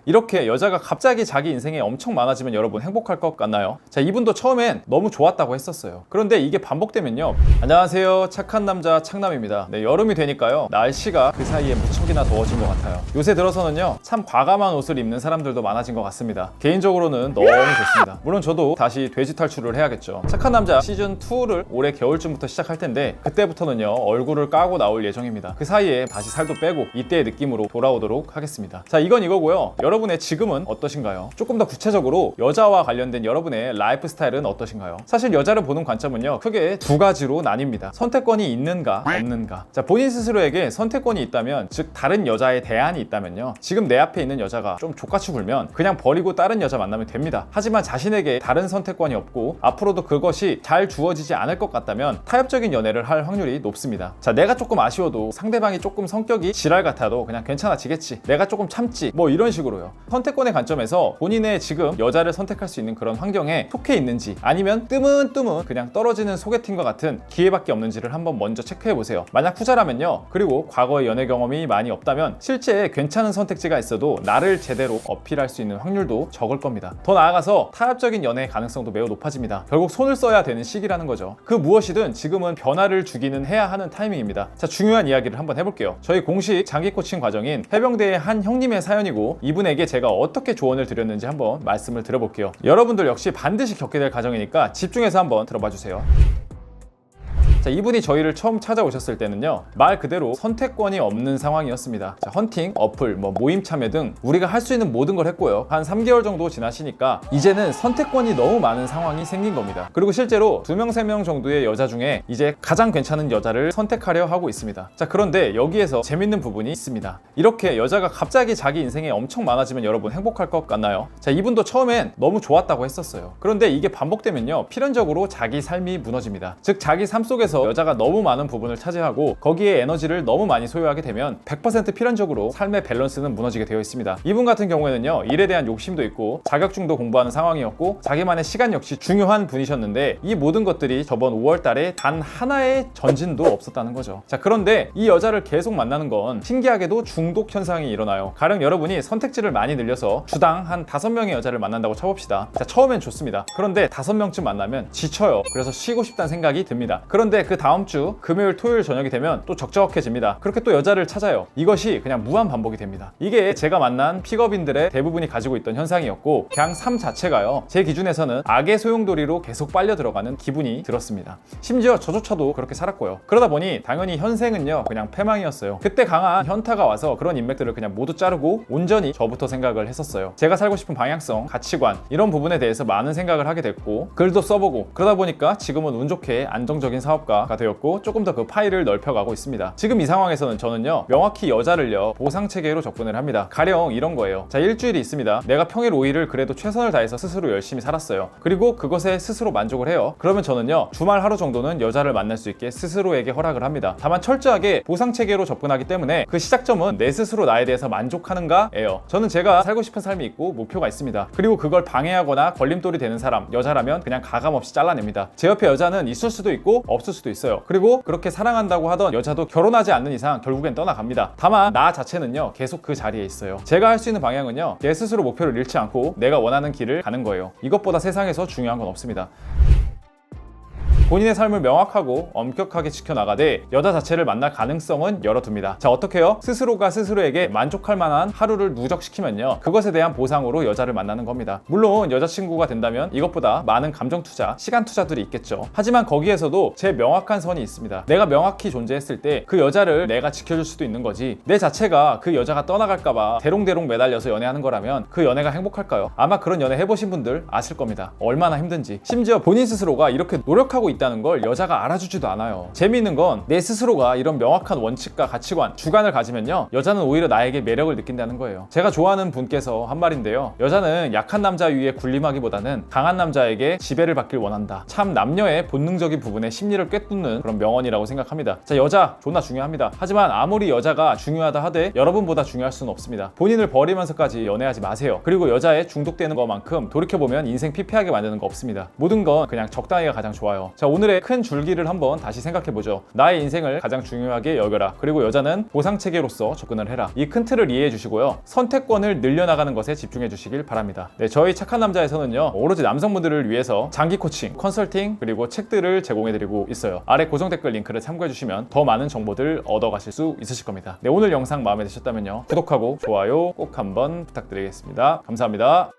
이렇게 여자가 갑자기 자기 인생에 엄청 많아지면 여러분 행복할 것 같나요? 자, 이분도 처음엔 너무 좋았다고 했었어요. 그런데 이게 반복되면요. 안녕하세요, 착한 남자 창남입니다. 네, 여름이 되니까요, 날씨가 그 사이에 무척이나 더워진 것 같아요. 요새 들어서는요, 참 과감한 옷을 입는 사람들도 많아진 것 같습니다. 개인적으로는 너무 좋습니다. 물론 저도 다시 돼지 탈출을 해야겠죠. 착한 남자 시즌2를 올해 겨울쯤부터 시작할 텐데, 그때부터는요, 얼굴을 까고 나올 예정입니다. 그 사이에 다시 살도 빼고 이때의 느낌으로 돌아오도록 하겠습니다. 자, 이건 이거고요. 여러분의 지금은 어떠신가요? 조금 더 구체적으로 여자와 관련된 여러분의 라이프 스타일은 어떠신가요? 사실 여자를 보는 관점은요, 크게 두 가지로 나뉩니다. 선택권이 있는가 없는가. 자, 본인 스스로에게 선택권이 있다면, 즉 다른 여자에 대안이 있다면요, 지금 내 앞에 있는 여자가 좀 족같이 굴면 그냥 버리고 다른 여자 만나면 됩니다. 하지만 자신에게 다른 선택권이 없고 앞으로도 그것이 잘 주어지지 않을 것 같다면 타협적인 연애를 할 확률이 높습니다. 자, 내가 조금 아쉬워도, 상대방이 조금 성격이 지랄 같아도 그냥 괜찮아지겠지, 내가 조금 참지, 뭐 이런 식으로요. 선택권의 관점에서 본인의 지금 여자를 선택할 수 있는 그런 환경에 속해 있는지, 아니면 뜨문뜨문 그냥 떨어지는 소개팅과 같은 기회밖에 없는지를 한번 먼저 체크해보세요. 만약 후자라면요, 그리고 과거의 연애 경험이 많이 없다면 실제 괜찮은 선택지가 있어도 나를 제대로 어필할 수 있는 확률도 적을 겁니다. 더 나아가서 타협적인 연애의 가능성도 매우 높아집니다. 결국 손을 써야 되는 시기라는 거죠. 그 무엇이든 지금은 변화를 주기는 해야 하는 타이밍입니다. 자, 중요한 이야기를 한번 해볼게요. 저희 공식 장기 코칭 과정인 해병대의 한 형님의 사연이고, 이분에게 제가 어떻게 조언을 드렸는지 한번 말씀을 드려볼게요. 여러분들 역시 반드시 겪게 될 과정이니까 집중해서 한번 들어봐 주세요. 자, 이분이 저희를 처음 찾아오셨을 때는요, 말 그대로 선택권이 없는 상황이었습니다. 자, 헌팅, 어플, 모임 참여 등 우리가 할 수 있는 모든 걸 했고요. 한 3개월 정도 지나시니까 이제는 선택권이 너무 많은 상황이 생긴 겁니다. 그리고 실제로 2명, 3명 정도의 여자 중에 이제 가장 괜찮은 여자를 선택하려 하고 있습니다. 자, 그런데 여기에서 재밌는 부분이 있습니다. 이렇게 여자가 갑자기 자기 인생에 엄청 많아지면 여러분 행복할 것 같나요? 자, 이분도 처음엔 너무 좋았다고 했었어요. 그런데 이게 반복되면요, 필연적으로 자기 삶이 무너집니다. 즉 자기 삶 속에서 여자가 너무 많은 부분을 차지하고 거기에 에너지를 너무 많이 소요하게 되면 100% 필연적으로 삶의 밸런스는 무너지게 되어 있습니다. 이분 같은 경우에는요, 일에 대한 욕심도 있고 자격증도 공부하는 상황이었고 자기만의 시간 역시 중요한 분이셨는데, 이 모든 것들이 저번 5월 달에 단 하나의 전진도 없었다는 거죠. 자, 그런데 이 여자를 계속 만나는 건 신기하게도 중독 현상이 일어나요. 가령 여러분이 선택지를 많이 늘려서 주당 한 5명의 여자를 만난다고 쳐봅시다. 자, 처음엔 좋습니다. 그런데 5명쯤 만나면 지쳐요. 그래서 쉬고 싶다는 생각이 듭니다. 그런데 그 다음 주 금요일, 토요일 저녁이 되면 또 적적해집니다. 그렇게 또 여자를 찾아요. 이것이 그냥 무한 반복이 됩니다. 이게 제가 만난 픽업인들의 대부분이 가지고 있던 현상이었고, 그냥 삶 자체가요, 제 기준에서는 악의 소용돌이로 계속 빨려 들어가는 기분이 들었습니다. 심지어 저조차도 그렇게 살았고요. 그러다 보니 당연히 현생은요, 그냥 패망이었어요. 그때 강한 현타가 와서 그런 인맥들을 그냥 모두 자르고 온전히 저부터 생각을 했었어요. 제가 살고 싶은 방향성, 가치관, 이런 부분에 대해서 많은 생각을 하게 됐고, 글도 써보고, 그러다 보니까 지금은 운 좋게 안정적인 사업가가 되었고 조금 더 그 파일을 넓혀가고 있습니다. 지금 이 상황에서는 저는요, 명확히 여자를요, 보상체계로 접근을 합니다. 가령 이런 거예요. 자, 일주일이 있습니다. 내가 평일 5일을 그래도 최선을 다해서 스스로 열심히 살았어요. 그리고 그것에 스스로 만족을 해요. 그러면 저는요, 주말 하루 정도는 여자를 만날 수 있게 스스로에게 허락을 합니다. 다만 철저하게 보상체계로 접근하기 때문에 그 시작점은 내 스스로 나에 대해서 만족하는가예요. 저는 제가 살고 싶은 삶이 있고 목표가 있습니다. 그리고 그걸 방해하거나 걸림돌이 되는 사람, 여자라면 그냥 가감없이 잘라냅니다. 제 옆에 여자는 있을 수도 있고 없을 수도 있어요. 그리고 그렇게 사랑한다고 하던 여자도 결혼하지 않는 이상 결국엔 떠나갑니다. 다만 나 자체는요, 계속 그 자리에 있어요. 제가 할 수 있는 방향은요, 내 스스로 목표를 잃지 않고 내가 원하는 길을 가는 거예요. 이것보다 세상에서 중요한 건 없습니다. 본인의 삶을 명확하고 엄격하게 지켜나가되 여자 자체를 만날 가능성은 열어둡니다. 자, 어떻게요? 스스로가 스스로에게 만족할 만한 하루를 누적시키면요, 그것에 대한 보상으로 여자를 만나는 겁니다. 물론 여자친구가 된다면 이것보다 많은 감정 투자, 시간 투자들이 있겠죠. 하지만 거기에서도 제 명확한 선이 있습니다. 내가 명확히 존재했을 때 그 여자를 내가 지켜줄 수도 있는 거지, 내 자체가 그 여자가 떠나갈까봐 대롱대롱 매달려서 연애하는 거라면 그 연애가 행복할까요? 아마 그런 연애 해보신 분들 아실 겁니다. 얼마나 힘든지. 심지어 본인 스스로가 이렇게 노력하고 있다는 걸 여자가 알아주지도 않아요. 재미있는 건 내 스스로가 이런 명확한 원칙과 가치관, 주관을 가지면요, 여자는 오히려 나에게 매력을 느낀다는 거예요. 제가 좋아하는 분께서 한 말인데요, 여자는 약한 남자 위에 군림하기보다는 강한 남자에게 지배를 받길 원한다. 참 남녀의 본능적인 부분에 심리를 꿰뚫는 그런 명언이라고 생각합니다. 자, 여자 존나 중요합니다. 하지만 아무리 여자가 중요하다 하되 여러분보다 중요할 수는 없습니다. 본인을 버리면서까지 연애하지 마세요. 그리고 여자에 중독되는 것만큼 돌이켜보면 인생 피폐하게 만드는 거 없습니다. 모든 건 그냥 적당히가 가장 좋아요. 자, 오늘의 큰 줄기를 한번 다시 생각해보죠. 나의 인생을 가장 중요하게 여겨라. 그리고 여자는 보상체계로서 접근을 해라. 이 큰 틀을 이해해 주시고요. 선택권을 늘려나가는 것에 집중해 주시길 바랍니다. 네, 저희 착한 남자에서는요, 오로지 남성분들을 위해서 장기 코칭, 컨설팅, 그리고 책들을 제공해드리고 있어요. 아래 고정 댓글 링크를 참고해 주시면 더 많은 정보들 얻어가실 수 있으실 겁니다. 네, 오늘 영상 마음에 드셨다면요, 구독하고 좋아요 꼭 한번 부탁드리겠습니다. 감사합니다.